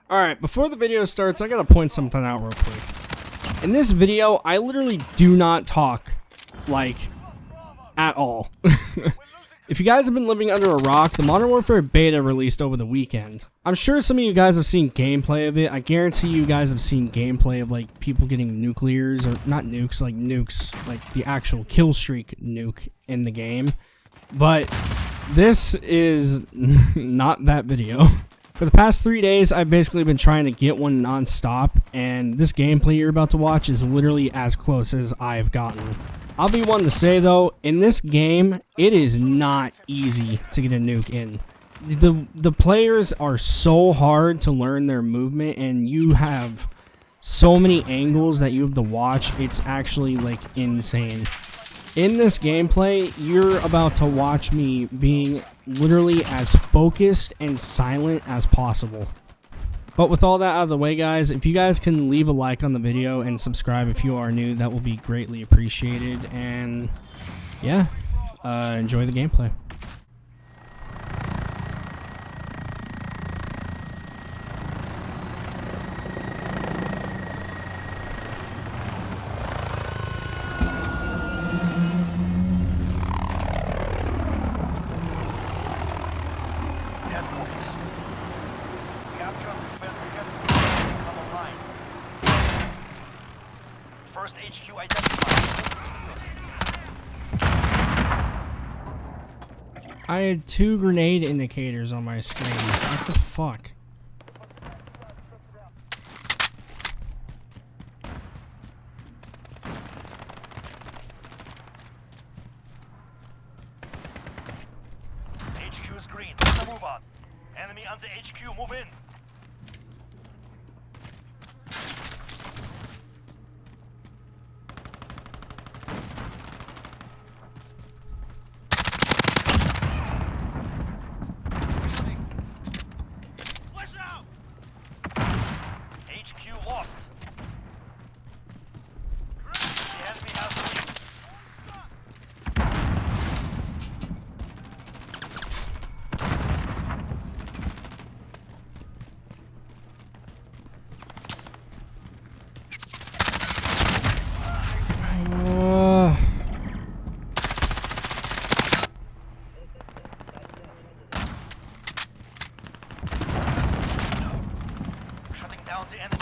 Alright, before the video starts, I gotta point something out real quick. In this video, I literally do not talk, like, at all. If you guys have been living under a rock, the Modern Warfare beta released over the weekend. I'm sure some of you guys have seen gameplay of it. I guarantee you guys have seen gameplay of, like, people getting nuclears, or not nukes, like nukes, like the actual kill streak nuke in the game. But this is not that video. For the past 3 days, I've basically been trying to get one non-stop, and this gameplay you're about to watch is literally as close as I've gotten. I'll be one to say though, in this game, it is not easy to get a nuke in. The players are so hard to learn their movement, and you have so many angles that you have to watch, it's actually like insane. In this gameplay, you're about to watch me being literally as focused and silent as possible. But with all that out of the way, guys, if you guys can leave a like on the video and subscribe if you are new, that will be greatly appreciated. And yeah, enjoy the gameplay. First HQ identified. I had 2 grenade indicators on my screen. What the fuck? HQ is green. Move on. Enemy on the HQ. Move in. HQ lost. The enemy has the lead. Shutting down the enemy.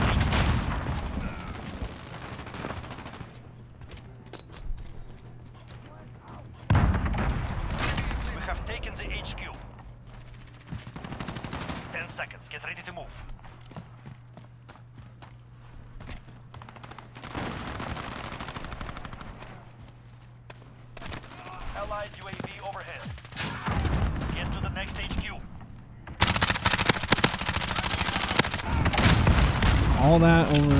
We have taken the HQ. 10 seconds. Get ready to move. Allied UAV overhead. Get to the next HQ. All that over...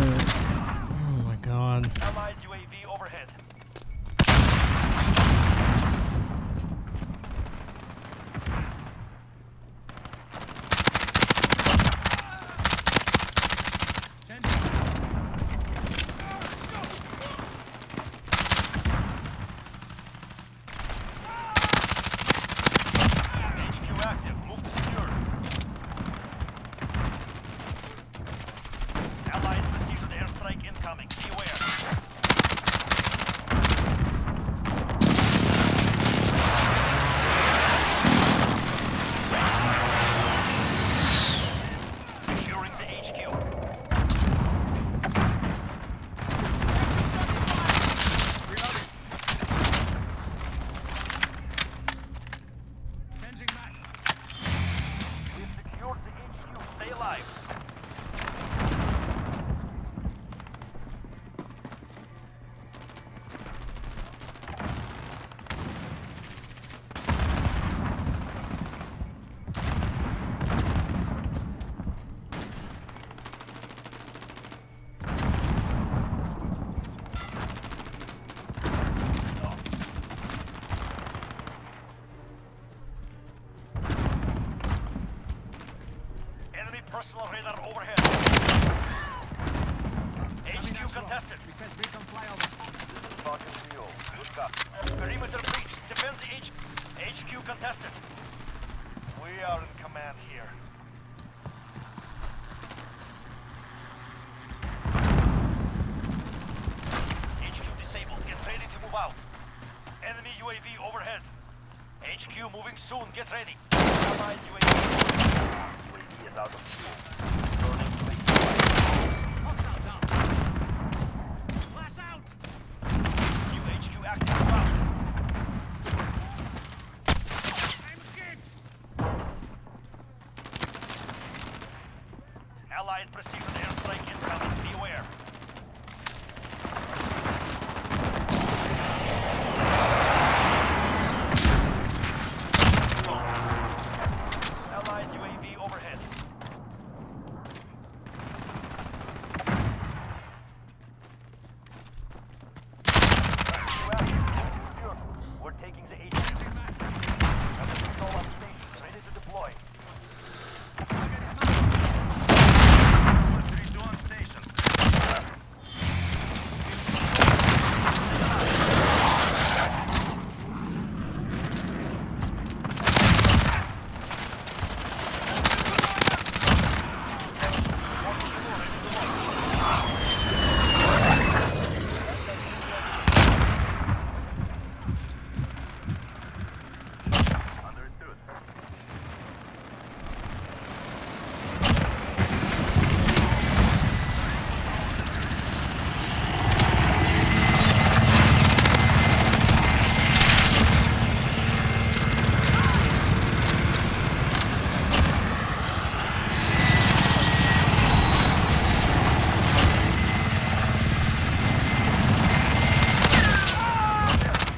Oh my god. Allied UAV overhead. HQ active. Move to secure. Allied precision airstrike incoming. Beware. Securing the HQ. We've secured the HQ. Stay alive. Enemy personal radar overhead. HQ contested. Talking to you. Good copy. Perimeter breached. Defend the HQ contested. We are in command here. UAV overhead. HQ moving soon. Get ready. Allied UAV. UAV is out of fuel. Returning to HQ. Hostile down. Flash out! New HQ active. Ground. I'm escaped! Allied precision airstrike incoming. Be aware. Allied UAV overhead. We're taking the HQ. Have the control on station, ready to deploy. We're 3-2 on station. Understood.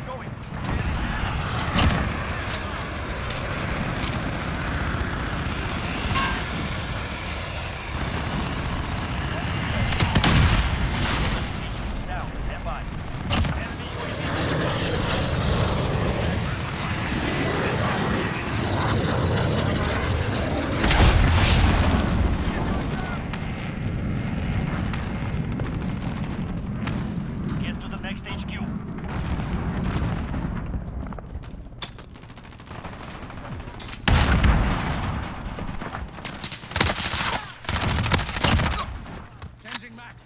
Going. HQ's down. Stand by. Enemy UAV. Get to the next HQ. Changing max.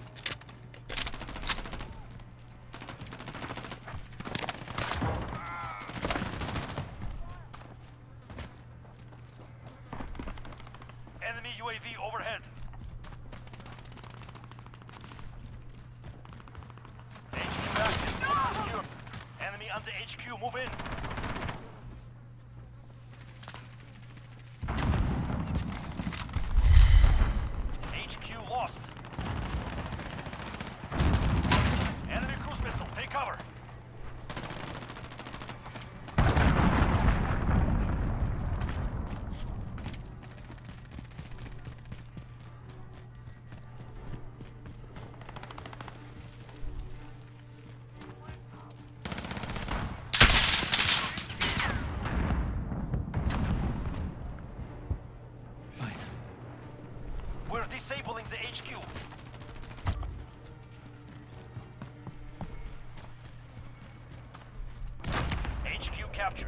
Enemy UAV overhead. HQ active. Building secure. Enemy on the HQ. Move in. HQ lost. Enemy cruise missile. Take cover. Fine. We're disabling the HQ. HQ captured.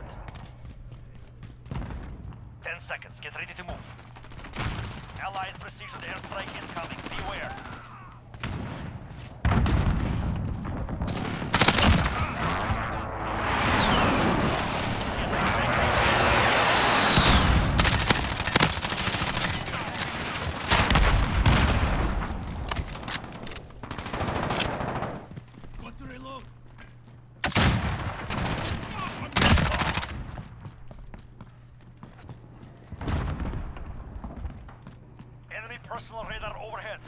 10 seconds. Get ready to move. Allied precision airstrike incoming. Beware. Got to reload. Enemy personal radar overhead.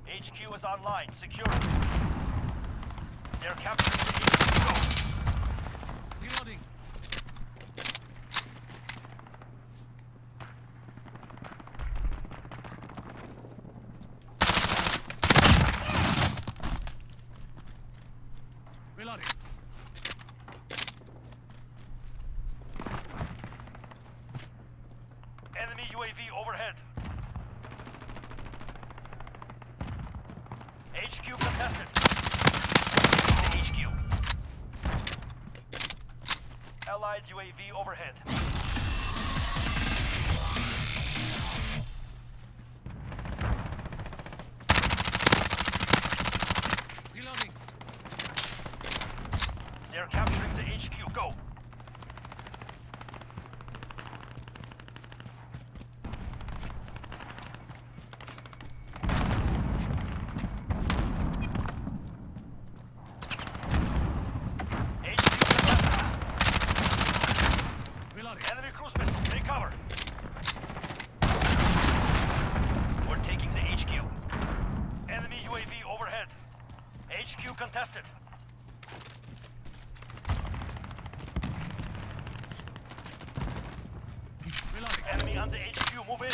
HQ is online. Secure it. They're capturing the HQ. Reloading. Reloading. Enemy UAV overhead. HQ contested. HQ. Allied UAV overhead. capturing the HQ. Go. Reloading. Enemy cruise missile, take cover. We're taking the HQ. Enemy UAV overhead. HQ contested. Reloading. Enemy on the HQ, move in.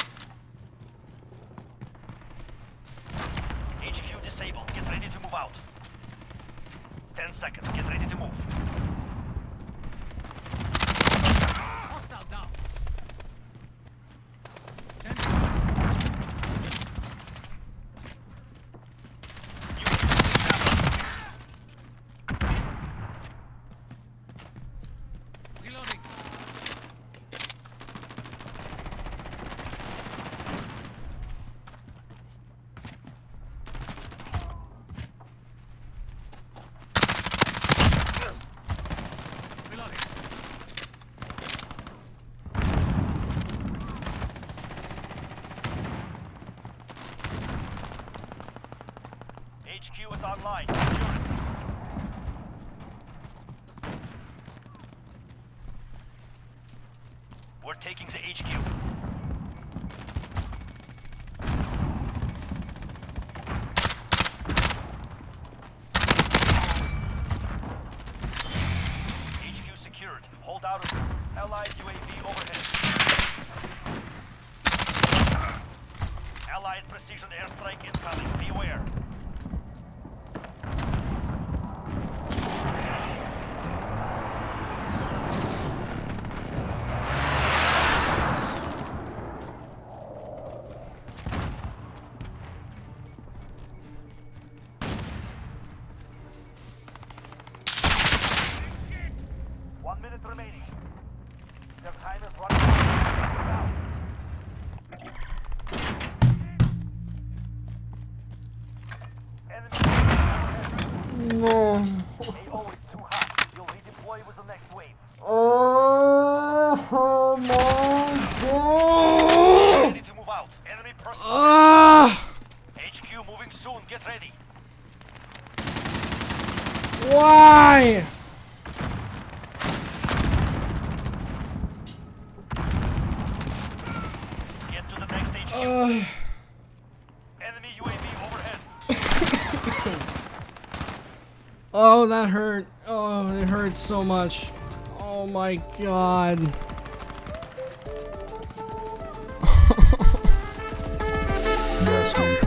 HQ disabled, get ready to move out. 10 seconds, get ready to move. Hostile down. Changing max. Reloading. Reloading. HQ is online, secure it. We're taking the HQ. HQ secured. Hold out. Allied UAV overhead. Allied precision airstrike incoming. Beware. Remaining. Their time is running out. Enemy. No. AO is too hot. You'll redeploy with the next wave. Oh my god. Ready to move out. Enemy personnel. HQ moving soon. Get ready. Why? Get to the next HQ. Enemy UAV overhead. Oh, that hurt. Oh, it hurts so much. Oh my god. Rest in